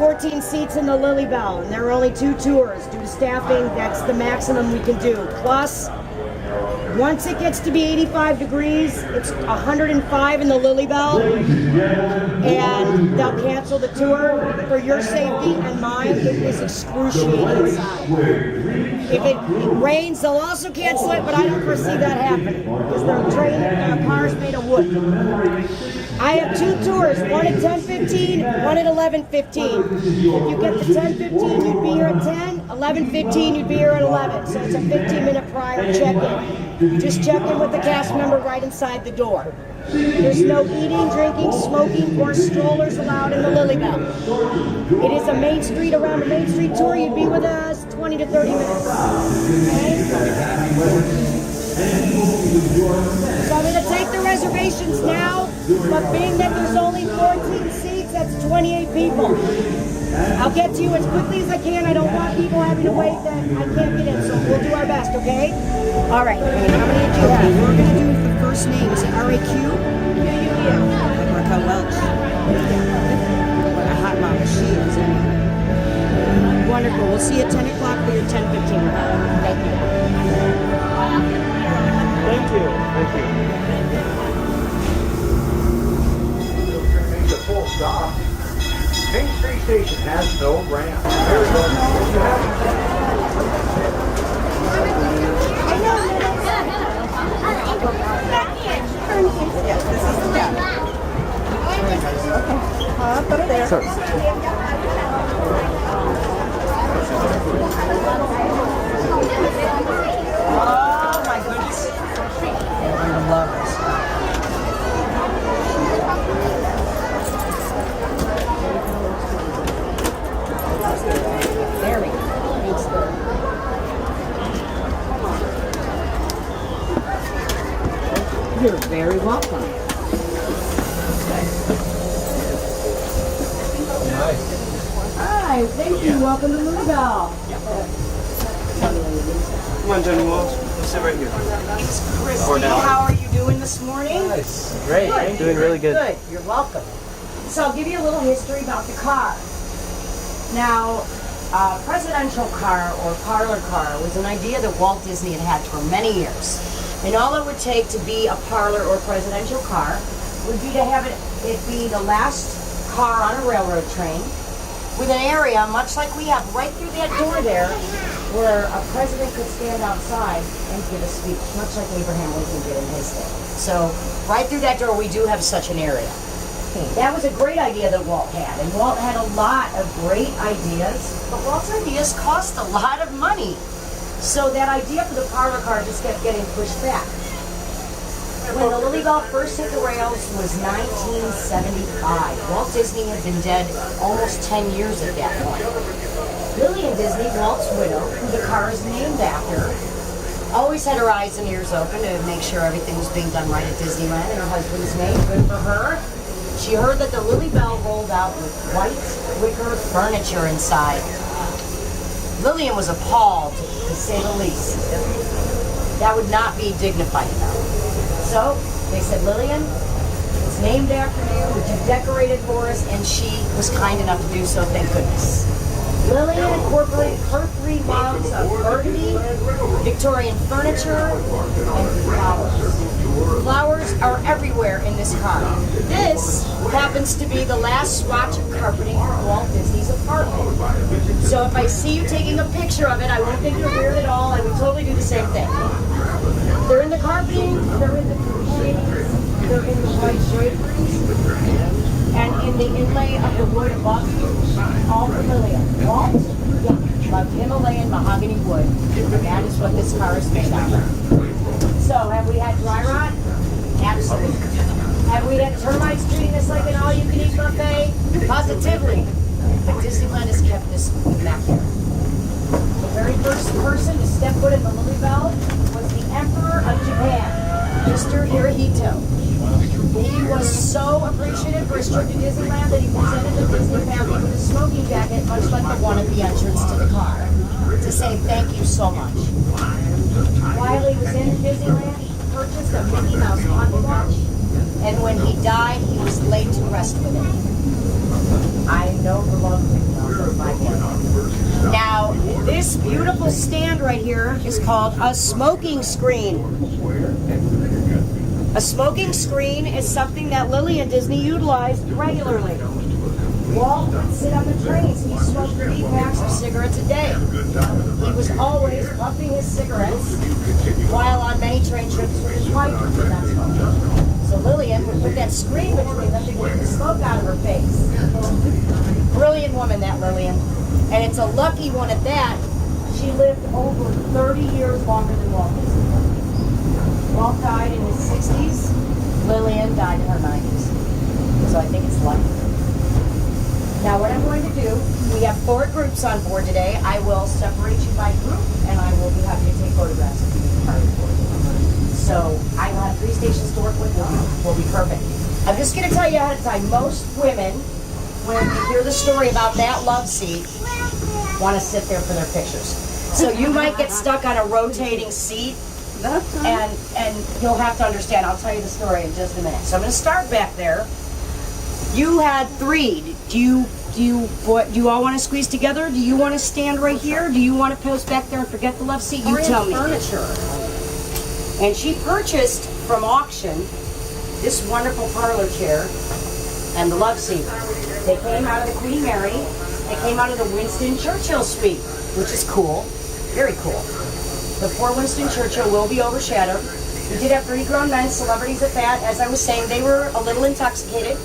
14 seats in the Lilly Belle, and there are only 2 tours. Due to staffing, that's the maximum we can do. Plus, once it gets to be 85 degrees, it's 105 in the Lilly Belle, and they'll cancel the tour. For your safety and mine, it is excruciating inside. If it rains, they'll also cancel it, but I don't foresee that happening, because their car's made of wood. I have 2 tours, one at 10:15, one at 11:15. If you get the 10:15, you'd be here at 10, 11:15, you'd be here at 11. So it's a 15-minute prior check-in. You just check in with the cast member right inside the door. There's no eating, drinking, smoking, or strollers allowed in the Lilly Belle. It is a Main Street, around a Main Street tour. You'd be with us 20 to 30 minutes. Okay? So I'm going to take the reservations now, but being that there's only 14 seats, that's 28 people. I'll get to you as quickly as I can. I don't want people having to wait that I can't get in, so we'll do our best, okay? All right, how many did you have? We're going to do the first name. Is it R-A-Q? Yeah. Like Raquel Welch. What a hot mama she is. Wonderful. We'll see you at 10 o'clock for your 10:15. Thank you. Thank you. Thank you. It's a full stop. Main Street Station has no ramp. Yes, this is the gap. Okay. Up there. Sorry. Oh my goodness. I love this. There we go. You're very welcome. Nice. Hi, thank you. Welcome to Lilly Belle. Come on, Johnny Walsh. We'll sit right here. Christy, how are you doing this morning? Nice. Great. Good. Doing really good. Good. You're welcome. So I'll give you a little history about the car. Now, presidential car or parlor car was an idea that Walt Disney had had for many years. And all it would take to be a parlor or presidential car would be to have it be the last car on a railroad train with an area much like we have right through that door there where a president could stand outside and give a speech, much like Abraham Lincoln did in his day. So right through that door we do have such an area. That was a great idea that Walt had, and Walt had a lot of great ideas, but Walt's ideas cost a lot of money. So that idea for the parlor car just kept getting pushed back. When the Lilly Belle first hit the rails was 1975. Walt Disney had been dead almost 10 years at that point. Lillian Disney, Walt's widow, who the car is named after, always had her eyes and ears open to make sure everything was being done right at Disneyland in her husband's name. Good for her. She heard that the Lilly Belle rolled out with white wicker furniture inside. Lillian was appalled, to say the least. That would not be dignified enough. So they said, Lillian, it's named after you. Would you decorate it for us? And she was kind enough to do so, thank goodness. Lillian incorporated her 3 loves of burgundy, Victorian furniture, and flowers. Flowers are everywhere in this car. This happens to be the last swatch of carpeting from Walt Disney's apartment. So if I see you taking a picture of it, I won't think you're weird at all. I would totally do the same thing. They're in the carpeting, they're in the shades, they're in the white draperies, and in the inlay of the wood above you, all familiar. Walt? Yeah, loved Himalayan mahogany wood. That is what this car is made of. So, have we had dry rot? Absolutely. Have we had termites treating us like an all-you-can-eat buffet? Positively. But Disneyland has kept this immaculate. very first person to step foot in the Lilly Belle was the Emperor of Japan, Mr. Hirohito. He was so appreciative for his trip to Disneyland that he presented the Disney family with a smoking jacket, much like the one at the entrance to the car, to say thank you so much. While he was in Disneyland, he purchased a Mickey Mouse pocket watch, and when he died, he was laid to rest with it. I know the love of Mickey Mouse, that's my favorite. Now, this beautiful stand right here is called a smoking screen. A smoking screen is something that Lilly and Disney utilized regularly. Walt would sit on the trains and he smoked 3 packs of cigarettes a day. He was always puffing his cigarettes while on many train trips with his wife who did not smoke. So Lillian would put that screen between them to keep the smoke out of her face. Brilliant woman, that Lillian. And it's a lucky one at that. She lived over 30 years longer than Walt Disney. Walt died in his 60s. Lillian died in her 90s. So I think it's lucky. Now what I'm going to do, we have 4 groups on board today. I will separate you by group, and I will be happy to take photographs of you in the report. So I will have 3 stations to work with. Will be perfect. I'm just going to tell you ahead of time, most women, when they hear the story about that love seat, want to sit there for their pictures. So you might get stuck on a rotating seat, and you'll have to understand. I'll tell you the story in just a minute. So I'm going to start back there. You had 3. Do you all want to squeeze together? Do you want to stand right here? Do you want to post back there and forget the love seat? You tell me. Furniture. And she purchased from auction this wonderful parlor chair and the love seat. They came out of the Queen Mary. They came out of the Winston Churchill suite, which is cool. Very cool. The poor Winston Churchill will be overshadowed. We did have 3 grown men, celebrities at that. As I was saying, they were a little intoxicated,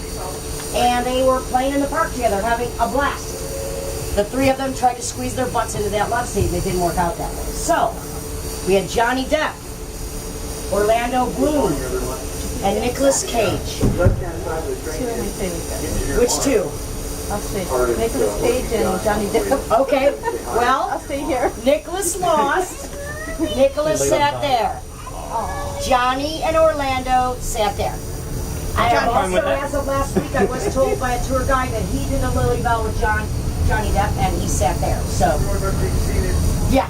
and they were playing in the park together, having a blast. The 3 of them tried to squeeze their butts into that love seat, and it didn't work out that way. So, we had Johnny Depp, Orlando Bloom, and Nicolas Cage. 2 of my favorites. Which 2? I'll stay. Nicolas Cage and Johnny Depp. Okay, well, I'll stay here. Nicholas lost. Nicholas sat there. Johnny and Orlando sat there. And also, as of last week, I was told by a tour guide that he did a Lilly Belle with Johnny Depp, and he sat there. So, yeah,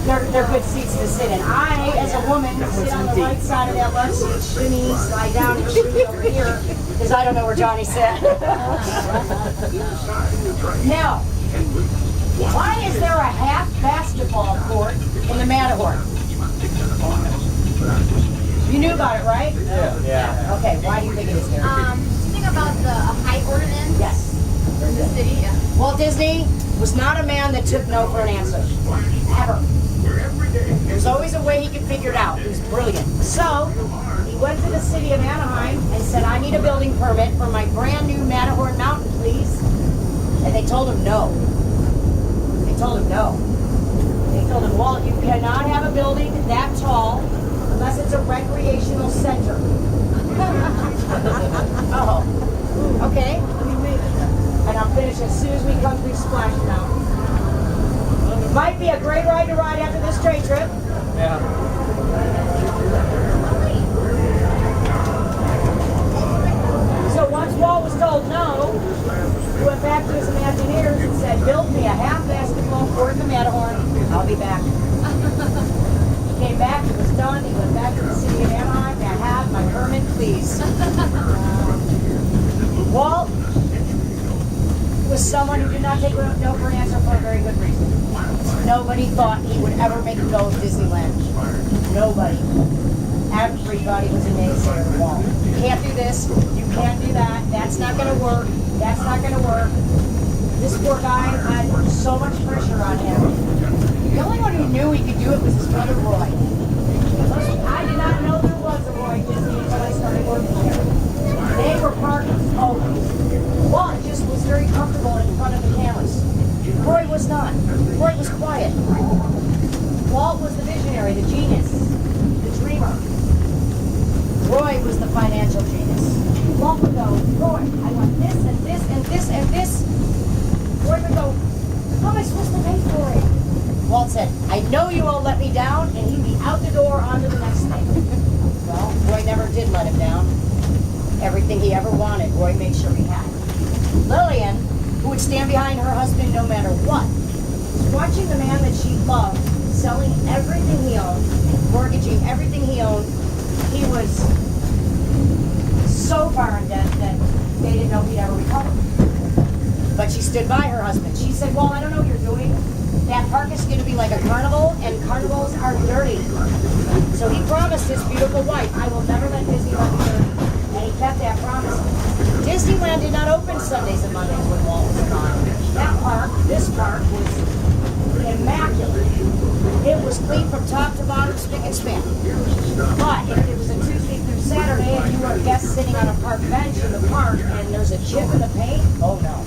they're good seats to sit in. I, as a woman, sit on the right side of that love seat, shimmy, slide down, and shimmy over here, because I don't know where Johnny sat. Now, why is there a half basketball court in the Matterhorn? You knew about it, right? Yeah. Okay, why do you think it is there? Something about the height ordinance Yes. in the city. Yeah. Walt Disney was not a man that took no for an answer. Ever. There's always a way he could figure it out. He was brilliant. So, he went to the city of Anaheim and said, I need a building permit for my brand new Matterhorn Mountain, please. And they told him no. They told him no. They told him, Walt, you cannot have a building that tall unless it's a recreational center. Oh, okay. And I'll finish as soon as we come through Splash Mountain. It might be a great ride to ride after this train trip. Yeah. So once Walt was told no, he went back to his Imagineers and said, build me a half basketball court in the Matterhorn. I'll be back. He came back, it was done. He went back to the city of Anaheim. May I have my permit, please? Walt was someone who did not take no for an answer for a very good reason. Nobody thought he would ever make a go of Disneyland. Nobody. Everybody was a naysayer to Walt. You can't do this. You can't do that. That's not going to work. That's not going to work. This poor guy had so much pressure on him. The only one who knew he could do it was his brother Roy. I did not know there was a Roy Disney until I started working here. They were partners always. Walt just was very comfortable in front of the cameras. Roy was not. Roy was quiet. Walt was the visionary, the genius, the dreamer. Roy was the financial genius. Walt would go, Roy, I want this and this and this and this. Roy would go, how am I supposed to pay for it? Walt said, I know you won't let me down, and he'd be out the door onto the next thing. Well, Roy never did let him down. Everything he ever wanted, Roy made sure he had. Lillian, who would stand behind her husband no matter what, was watching the man that she loved, selling everything he owned, mortgaging everything he owned. He was so far in debt that they didn't know he'd ever recover. But she stood by her husband. She said, well, I don't know what you're doing. That park is going to be like a carnival, and carnivals are dirty. So he promised his beautiful wife, I will never let Disneyland be dirty. And he kept that promise. Disneyland did not open Sundays and Mondays when Walt was gone. That park, this park, was immaculate. It was clean from top to bottom, spick and span. But if it was a Tuesday through Saturday and you were a guest sitting on a park bench in the park and there's a chip in the paint, oh no.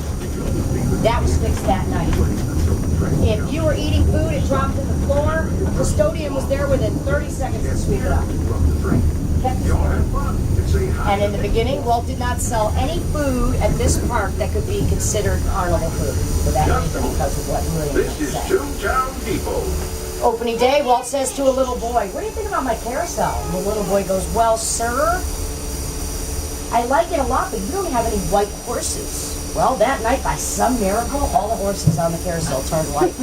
That was fixed that night. If you were eating food, it dropped to the floor. A custodian was there within 30 seconds to sweep it up. Kept it there. And in the beginning, Walt did not sell any food at this park that could be considered carnival food. For that reason, because of what William said. Toontown Depot. Opening day, Walt says to a little boy, what do you think about my carousel? And the little boy goes, well, sir, I like it a lot, but you don't have any white horses. Well, that night, by some miracle, all the horses on the carousel turned white.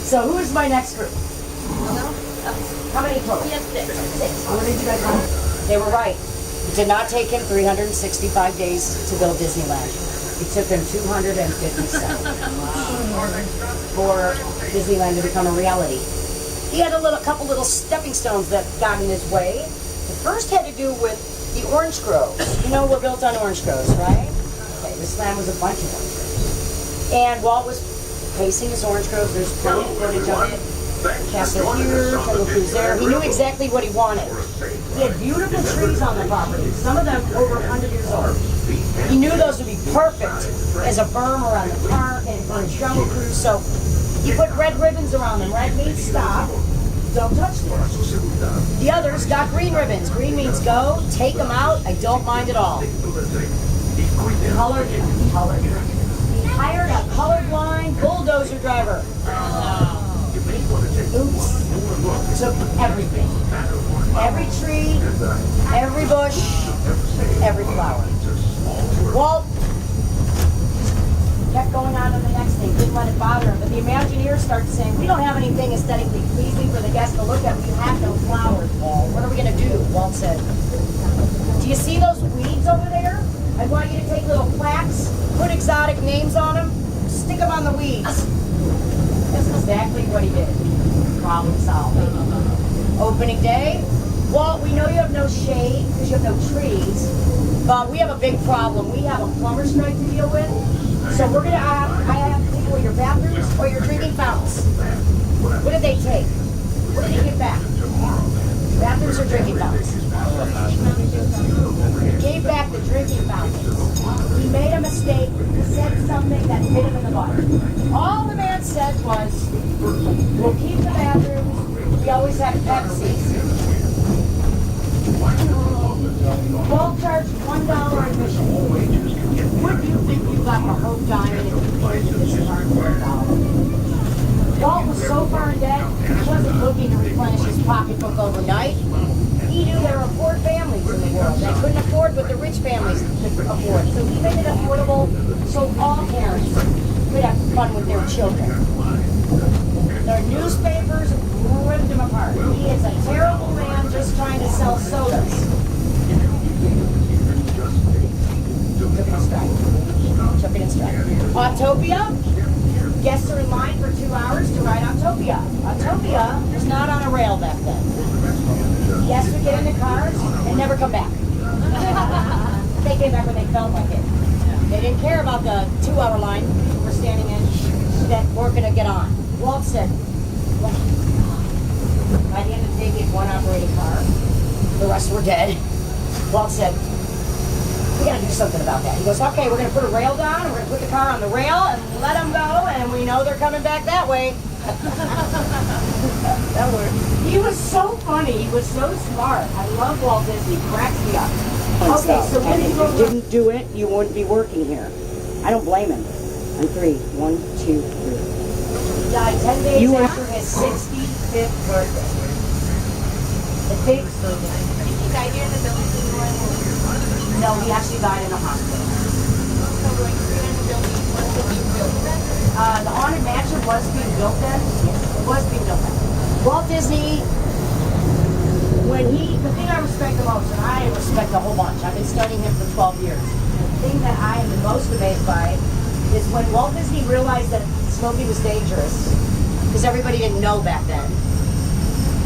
So who is my next group? How many total? Yes, 6. 6. What did you guys know? They were right. It did not take him 365 days to build Disneyland. It took him 257 for Disneyland to become a reality. He had a couple little stepping stones that got in his way. The first had to do with the orange groves. You know we're built on orange groves, right? Okay, this land was a bunch of orange groves. And Walt was pacing his orange groves. There's plenty of footage of it. Castle here, Jungle Cruise there. He knew exactly what he wanted. He had beautiful trees on the property, some of them over 100 years old. He knew those would be perfect as a berm around the park and for his Jungle Cruise, so he put red ribbons around them. Red means stop, don't touch them. The others got green ribbons. Green means go, take them out, I don't mind at all. Colored. He hired a colorblind bulldozer driver. Oops. Took everything. Every tree, every bush, every flower. Walt kept going on to the next thing, didn't let it bother him. But the Imagineers started saying, we don't have anything aesthetically pleasing for the guests to look at. We have no flowers, Walt. What are we going to do? Walt said, do you see those weeds over there? I want you to take little plaques, put exotic names on them, stick them on the weeds. That's exactly what he did. Problem solved. Opening day. Walt, we know you have no shade because you have no trees, but we have a big problem. We have a plumber strike to deal with. So we're going to I have to take away your bathrooms or your drinking fountains. What did they take? What did he give back? Bathrooms or drinking fountains? He gave back the drinking fountains. He made a mistake. He said something that hit him in the butt. All the man said was, we'll keep the bathrooms. We always have Pepsis. Walt charged $1 admission. Would you think you got the whole diamond if you paid this park for $1? Walt was so far in debt, he wasn't looking to replenish his pocketbook overnight. He knew there were poor families in the world that couldn't afford what the rich families could afford. So he made it affordable so all parents could have fun with their children. Their newspapers ripped him apart. He is a terrible man just trying to sell sodas. Took it in stride. Autopia. Guests are in line for 2 hours to ride Autopia. Autopia was not on a rail back then. Guests would get in the cars and never come back. They came back when they felt like it. They didn't care about the 2-hour line people were standing in that weren't going to get on. Walt said, well, by the end of the day, he had one operating car. The rest were dead. Walt said, we got to do something about that. He goes, okay, we're going to put a rail down, and we're going to put the car on the rail and let them go, and we know they're coming back that way. That worked. He was so funny. He was so smart. I love Walt Disney. He cracks me up. Okay, so when you didn't do it, you wouldn't be working here. I don't blame him. On 3. 1, 2, 3. He died 10 days after his 65th birthday. The big I think he died here in the building. No, he actually died in a hospital. So like here in the building, was it being built then? The Haunted Mansion was being built then. Yes, it was being built then. Walt Disney, the thing I respect the most, and I respect a whole bunch, I've been studying him for 12 years. The thing that I am the most amazed by is when Walt Disney realized that smoking was dangerous, because everybody didn't know back then.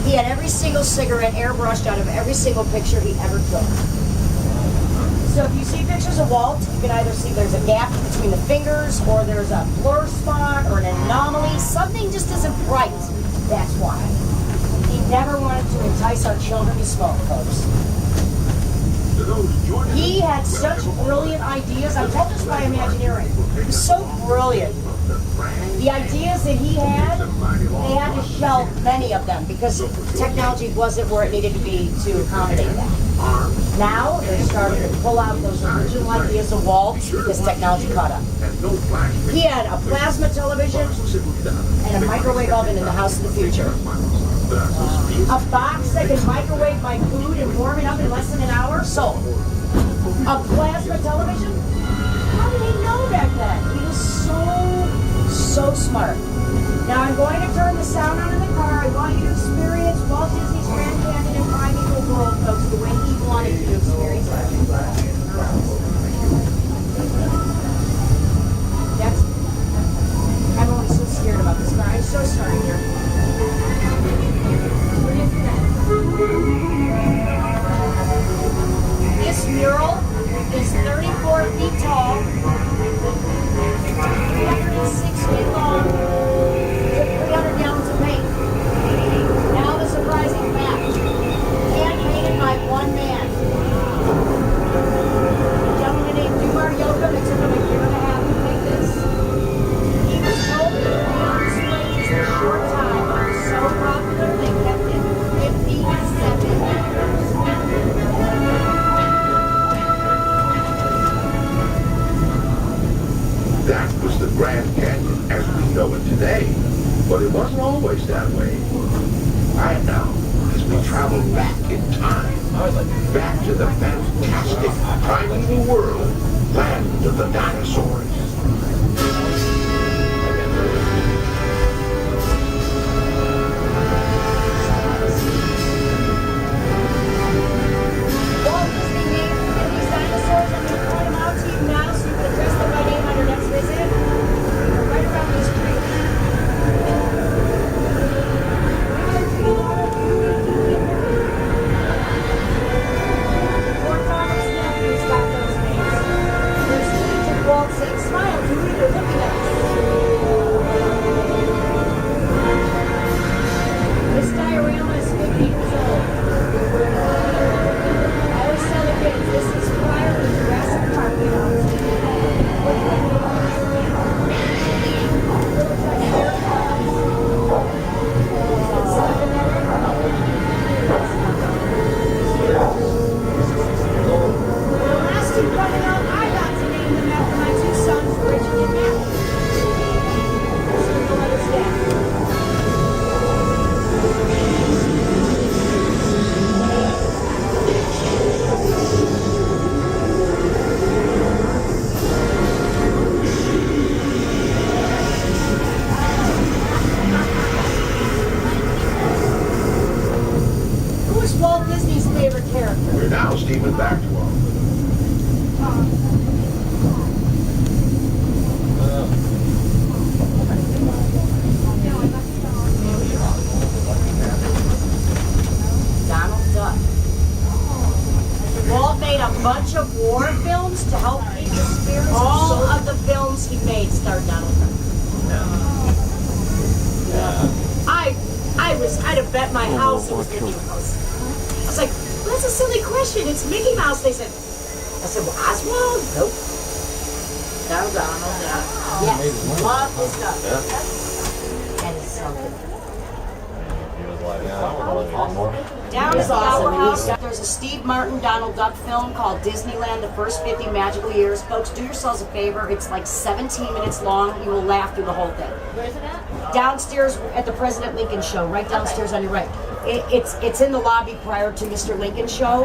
He had every single cigarette airbrushed out of every single picture he ever took. So if you see pictures of Walt, you can either see there's a gap between the fingers, or there's a blur spot, or an anomaly. Something just isn't right. That's why. He never wanted to entice our children to smoke, folks. He had such brilliant ideas. I'm told this by Imagineering. He was so brilliant. The ideas that he had, they had to shelve many of them because technology wasn't where it needed to be to accommodate that. Now they're starting to pull out those original ideas of Walt because technology caught up. He had a plasma television and a microwave oven in the house of the future. A box that can microwave my food and warm it up in less than an hour? Sold. A plasma television? How did he know back then? He was so smart. Now I'm going to turn the sound on in the car. I want you to experience Walt Disney's Grand Canyon and Primeval World, folks, the way he wanted you to experience it. I'm always so scared about this car. I'm so sorry here. This mural is 34 feet tall, 306 feet long, took 300 gallons of paint. Now the surprising fact, hand-painted by one man. A gentleman named Dumar Yokum, it took him a year and a half to make this. He was told that the paint display just a short time, but it was so popular they kept it 57 years. That was the Grand Canyon as we know it today. But it wasn't always that way. Right now, as we travel back in time, back to the fantastic primeval world, land of the dinosaurs. Walt Disney named these dinosaurs. I'm going to point them out to you now so you can address them by name on your next visit. They're right around this tree. Poor Thomas Nephew's got those names. There's speech of Walt saying, "Smile, Dewey, they're looking at us." This diorama is 50 years old. I always tell the kids, this is prior to Jurassic Park, you The last two coming out, I got to name them after my two sons, Richard and Matt. So you'll understand. Who is Walt Disney's favorite character? We're now steaming back to our Donald Duck. Walt made a bunch of war films to help keep the spirits. All of the films he made starred Donald Duck. I'd have bet my house it was Mickey Mouse. I was like, well, that's a silly question. It's Mickey Mouse. I said, well, Oswald? Nope. Donald Duck. Yes. Love his stuff. And he's something. Down is awesome. There's a Steve Martin Donald Duck film called Disneyland The First 50 Magical Years. Folks, do yourselves a favor. It's like 17 minutes long. You will laugh through the whole thing. Where is it at? downstairs at the President Lincoln show, right downstairs on your right. It's in the lobby prior to Mr. Lincoln's show.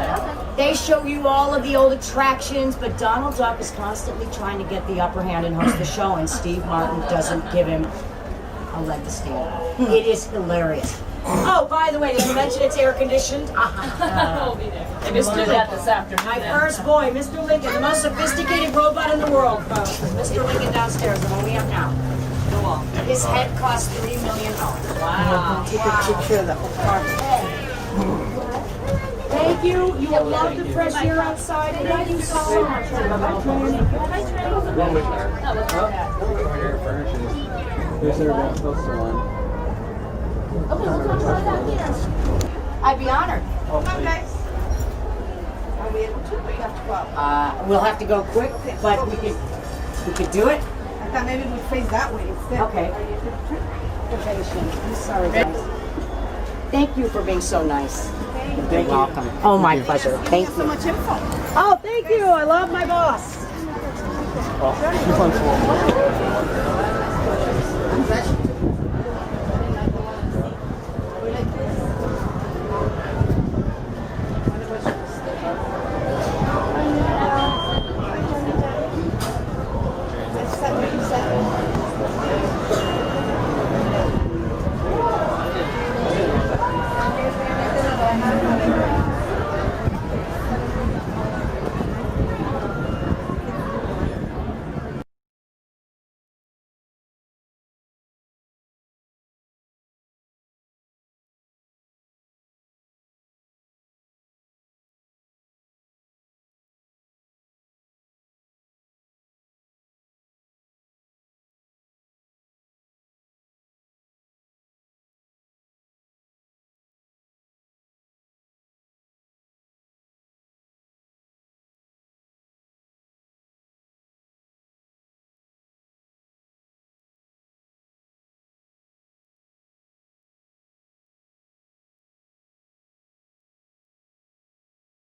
They show you all of the old attractions, but Donald Duck is constantly trying to get the upper hand and host the show, and Steve Martin doesn't give him a leg to stand on. It is hilarious. Oh, by the way, did you mention it's air conditioned? We'll be there. They just do that this afternoon. My first boy, Mr. Lincoln, the most sophisticated robot in the world, folks. Mr. Lincoln downstairs, the one we have now. His head cost $3 million. Wow. Take a picture of the whole car. Thank you. You will love the fresh air outside. Thank you so much. I'd be honored. Come, guys. Are we able to? We have to go out. We'll have to go quick, but we could do it. I thought maybe we'd face that way instead. Okay. I'm sorry, guys. Thank you for being so nice. You're welcome. Oh, my pleasure. Thank So you. much info. Oh, thank you. I love my boss. Oh,